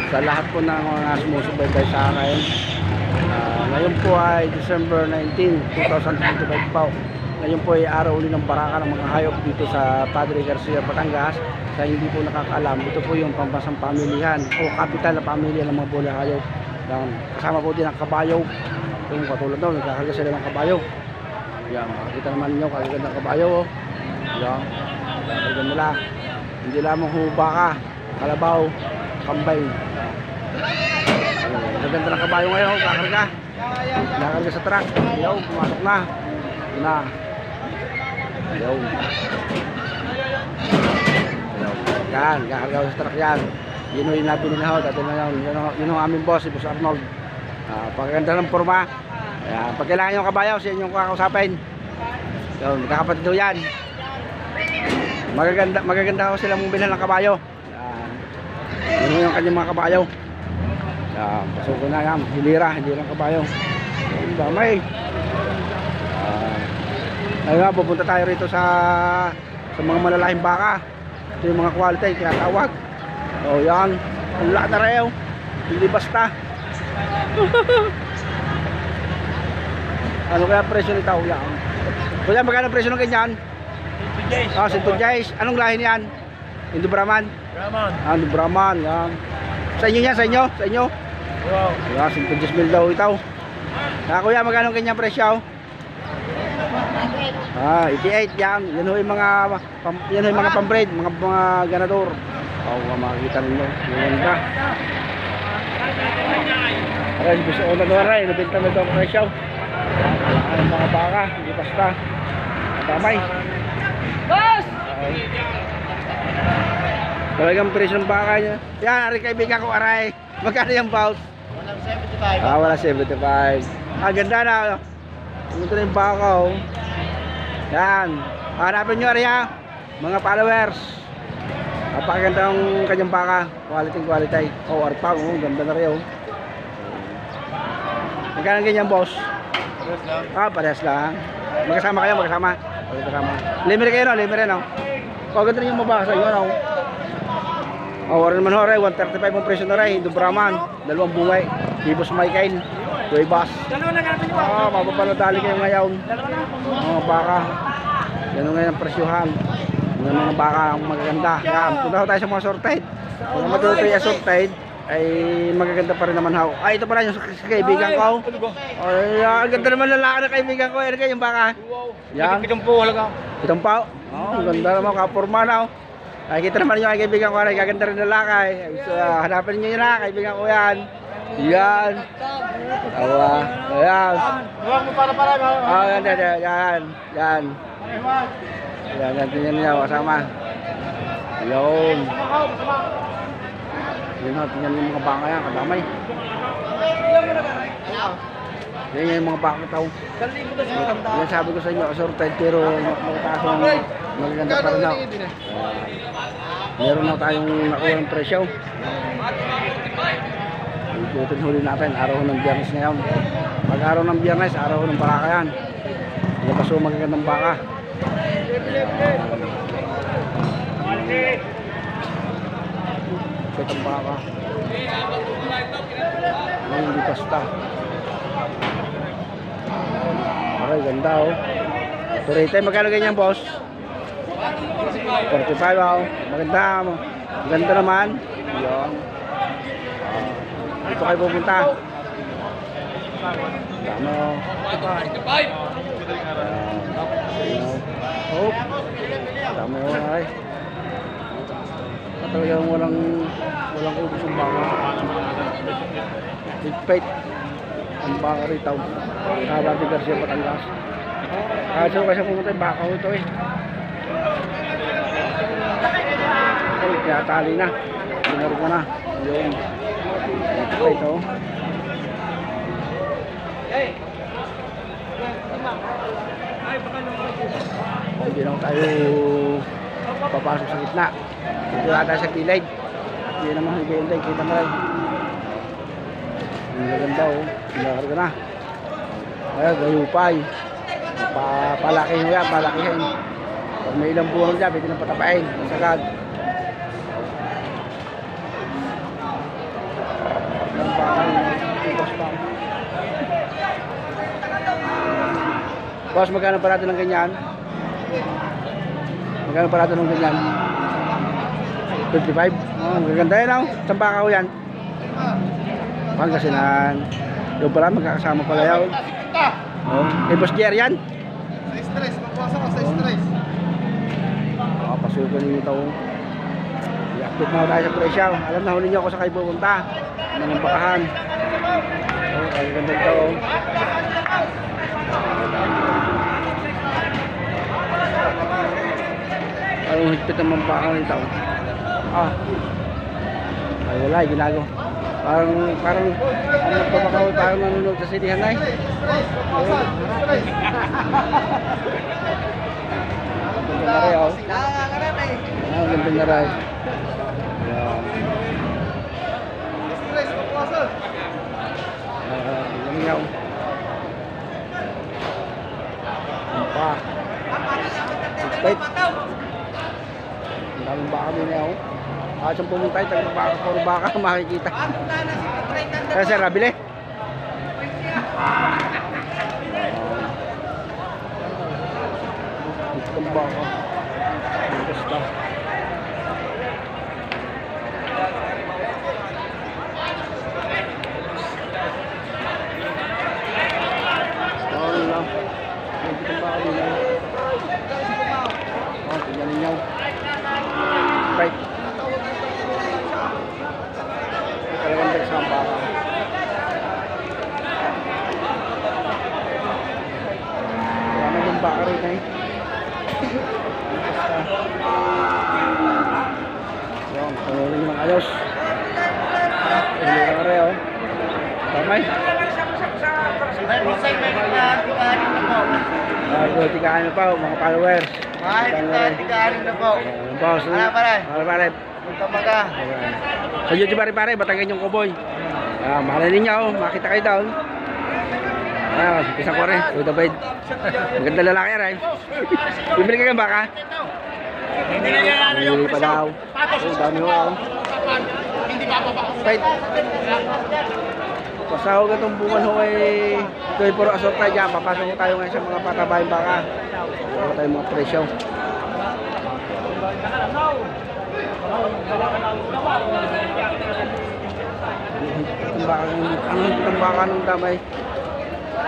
sa lahat po ng mga sumusubaybay sa akin. Ngayon po ay December 19, 2025 po. Ngayon po ay araw uli ng baraka ng mga hayop dito sa Padre Garcia, Batangas. Sa hindi po nakakaalam, ito po yung pambansang pamilihan o kapital na pamilya ng mga bola hayop. Kasama po din ang kabayo. Kung katulad daw, nagkakarga sila ng kabayo. Yan, makikita naman ninyo, kagaganda ng kabayo. Yan, kagaganda nila. Hindi lamang baka, kalabaw, kambay. Kagaganda ng kabayo ngayon, kakarga. Nakarga sa truck. Ayaw, pumasok na. Na. Ayaw. Yan, kakarga sa truck yan. Yun yung nabili na ho. Dati na yun yung aming boss, si Boss Arnold. Pagkaganda ng forma. Pag kailangan yung kabayo, siya yung kakausapin. Yun, magkakapatid daw yan. Magaganda ho sila mong bilhan ng kabayo. Yun yung kanyang mga kabayo. Pasok na yan, hilirang kabayo. Yun, damay. Ngayon nga, pupunta tayo rito sa mga malalaking baka. Ito yung mga quality, tinatawag. O yan, ang lahat na reyo. Hindi basta. Ano kaya presyo nito? Yan. Kuya, magkano presyo ng ganyan? Sinto Jays. Anong lahi niyan? Indo Brahman? Brahman. Indo Brahman, yan. Sa inyo yan, sa inyo? Sa inyo? Wow. Yan, Sinto Jays mil daw ito. Kuya, magkano ganyan presyo? 88 yan. Yan ho yung mga pambread, mga ganador. Makikita ninyo. Yan ka. Aray, gusto ko na doon aray. Nabinta na doon presyo. Ang mga baka, hindi basta. Damay. Boss! Talagang presyo ng baka niya. Yan, aray kaibigan ko aray. Magkano yung boss? Walang 75. Wala 75. Ganda na. Ito na yung baka oh. Yan. Hanapin nyo aray ha. Mga followers. Napakaganda ang kanyang baka. Quality. Arpang oh. Ganda na rin oh. Magkano ganyan boss? Parehas lang. Parehas lang. Magkasama kayo, magkasama. Limere kayo no, limere no. Ganda rin yung mabaka sa inyo no. Wala naman ho rin, 135 ang presyo na rin. Indo Brahman, 2 bungay. Ibos Michael, Doybas. Mapapanadali kayo ngayon. Mga baka. Yan ngayon ang presyohan. Yung mga baka ang magaganda. Punta tayo sa mga sorted. Kung matutuloy yung sorted, ay magaganda pa rin naman ho. Ito pala yung kaibigan ko. Ang ganda naman lalaki na kaibigan ko. Ano kayo yung baka? Yan. Pitong po, halaga. Itong pao. Ang ganda naman, kapurma na. Nakikita naman yung kaibigan ko. Gaganda rin lalaki. Hanapin nyo yun na, kaibigan ko yan. Yan. Tawa. Ayan. Huwag mo para. Yan. Yan, tingnan niya, kasama. Ayun. Tingnan yung mga baka yan, kadamay. Yan yung mga baka tao. Yan sabi ko sa inyo, assorted pero magtaas ang magaganda pa rin ako. Meron na tayong nakuha ng presyo. Ikutin huli natin, araw ng Biyernes ngayon. Pag araw ng Biyernes, araw ng baka yan. Labas o magagandang baka. Itong baka. Hindi basta. Aray, ganda oh. Turite, magkano ganyan boss? 45 oh. Maganda. Maganda naman. Yan. Dito kayo pupunta. Dami oh. Dami oh ay. Talagang walang ubos yung baka. Bigpait ang baka rito. Padre Garcia, Batangas. Kaso kasi pumunta yung baka ito eh. Ay, tinatali na. Binaro ko na. Yung bigpait oh. Hindi lang tayo papasok sa gitna. Dito na tayo sa kilid. Hindi naman higayanda. Kita mo rin. Ang ganda oh. Pinakarga na. Ayan, gayupay. Palakihin mo yan, palakihin. Pag may ilang buwang dyan, pwede nang patapain. Masagad. Boss, magkano parado ng ganyan? Magkano parado ng ganyan? 55? Oh, maganda yan oh. Saan baka ko yan? Pangasinan. Yung pala, magkakasama pala yan. Oh, kay Boss Jer yan? Sa stress, magpasa ka sa stress. Pasukan ninyo ito. I-update na tayo sa presyo. Alam na, huli nyo ako sa kayo pupunta. Ng bakahan. Oh, ang ganda ito. Ang higpit naman bakahan ito. Ah. Ay, wala, ginago. Parang nagpapakawal, parang nanonood sa sinihan na eh. Ganda na rin oh. Ang ganda na rin. Stress, magpasa. Ganyan. Pa. Wait. Ang daming baka din ako. Saan pumunta tayo, baka, puro baka makikita. Kaya sir, nabili. Itong baka. Basta. Tingnan ninyo. Right. Talagang dagsang baka. Wala na yung baka rin eh. Yan, panulin yung mga ayos. Panulin rin oh. Tamay. Tikahan na po, mga followers. Tiga-aring na po. Boss, Pare. pare. Punta maga. Sa YouTube pare, Batangan yung Cowboy. Mahalin ninyo, makita kayo down. Isang ko rin, Kuya David. Maganda lalaki rin. Bibili ka ng baka? Bibili pa daw. Dami ho. Right. Pasahog itong bungan ho eh. Ito ay puro asort tayo dyan. Papasok ko tayo ngayon sa mga patabahin baka. Ito tayo mga presyo. Ang baka nung damay.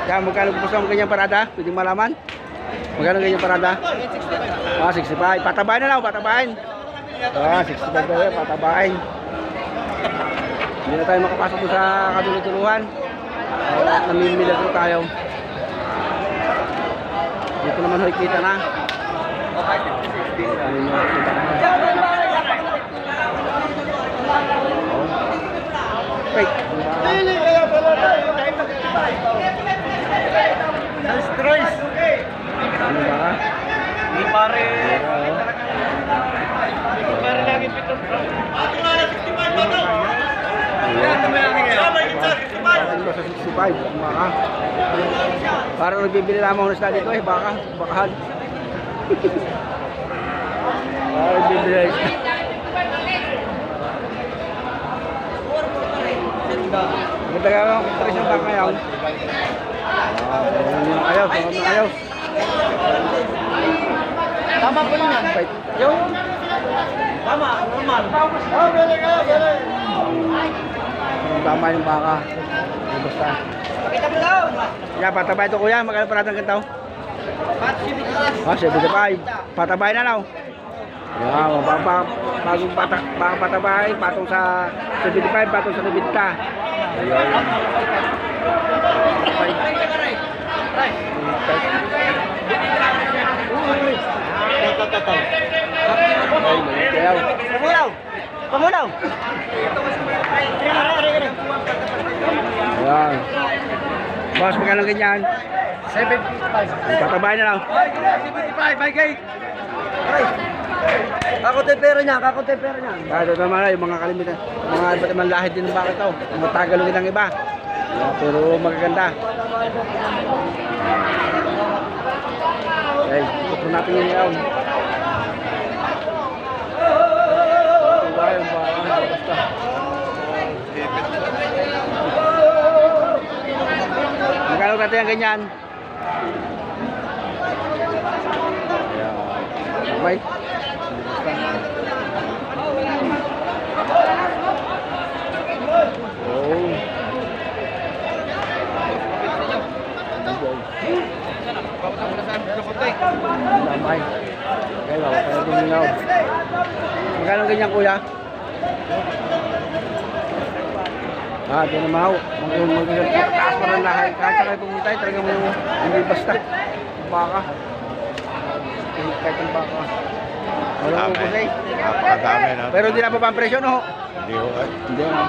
Kaya magkano po sa ganyang parada? Pwede malaman? Magkano ganyang parada? 65. Patabahin na lang, patabahin. 65 daw yan, patabahin. Hindi na tayo makapasok sa katulutuluhan. Namimili po tayo. Dito naman ho'y kita na. Wait. Stress. Ano ba? Hindi pare. Pare lagi pitong. Ato nga na 65 ba to? Yan, tama yan ngayon. Sa 65, baka. Parang nagbibili lamang ng study ko eh, baka, bakahan. Parang nagbibili. Maganda ka lang, kung tayo baka ngayon. Ayaw, ayaw. Tama po yun. Yung? Tama, normal. Oh, galing ka, galing. Tama yung baka. Basta. Pakita mo daw. Yan, patabay ito kuya. Magkano parang ng gantaw? 75. Patabay na lang. Yan, bagong baka patabay. Patong sa 75, patong sa 90. Ayun. Pamulaw. Pamulaw. Ayan. Boss, magkano ganyan? 75. Patabay na lang. 75, my guy. Kakunti pera niya, kakunti pera niya. Ito naman na yung mga kalimitan. Mga iba't ibang lahit din ng baka ito. Mga Tagalogin ng iba. Pero magaganda. Okay, ikot po natin yung yaon. Tuwa yung baka. Basta. Magkano natin ang ganyan? Damay. Oh. Damay. Okay, bawa pa na din ilaw. Magkano ganyan kuya? Ito na mahaw. Magkataas pa ng lahat. Kahit saka itong itay, talagang hindi basta. Baka. Kahit ang baka. Wala ko po say. Napakadami na. Pero hindi na pa ang presyo, no? Hindi ho. Hindi na.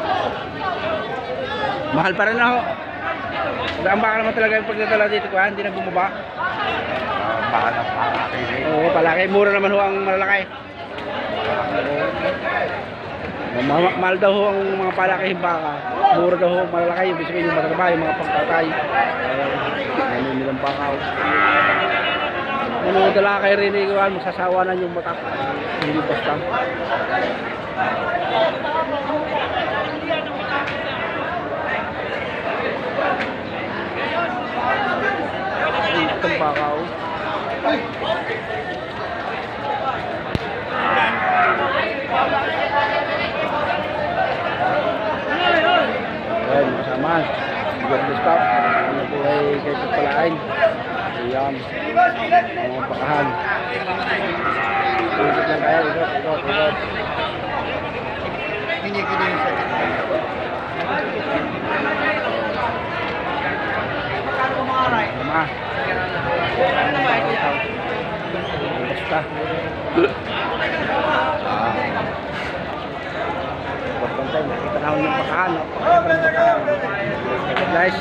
Mahal pa rin na ho. Ang baka naman talaga yung pagdadala dito ko, hindi na bumaba. Baka na palaki. Oo, palaki. Mura naman ho ang malalaki. Mahal daw ho ang mga palakihing baka. Mura daw ho ang malalaki. Ibig sabihin yung mataba, yung mga pangkatay. Ano nilang baka ho. Ano dala kay Rene Iguan, magsasawa na yung mata. Hindi basta. Itong baka ho. Ayan, masama. Good to stop. Ano po ay kay Pagpalain. Ayan. Mga pakahan. Ikot lang kaya. Ikot. Kini-kini yung sakit. Sama. Basta. Pagpantay, nakita na ako ng pakahan. Guys.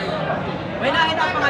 May nakita pa kayo.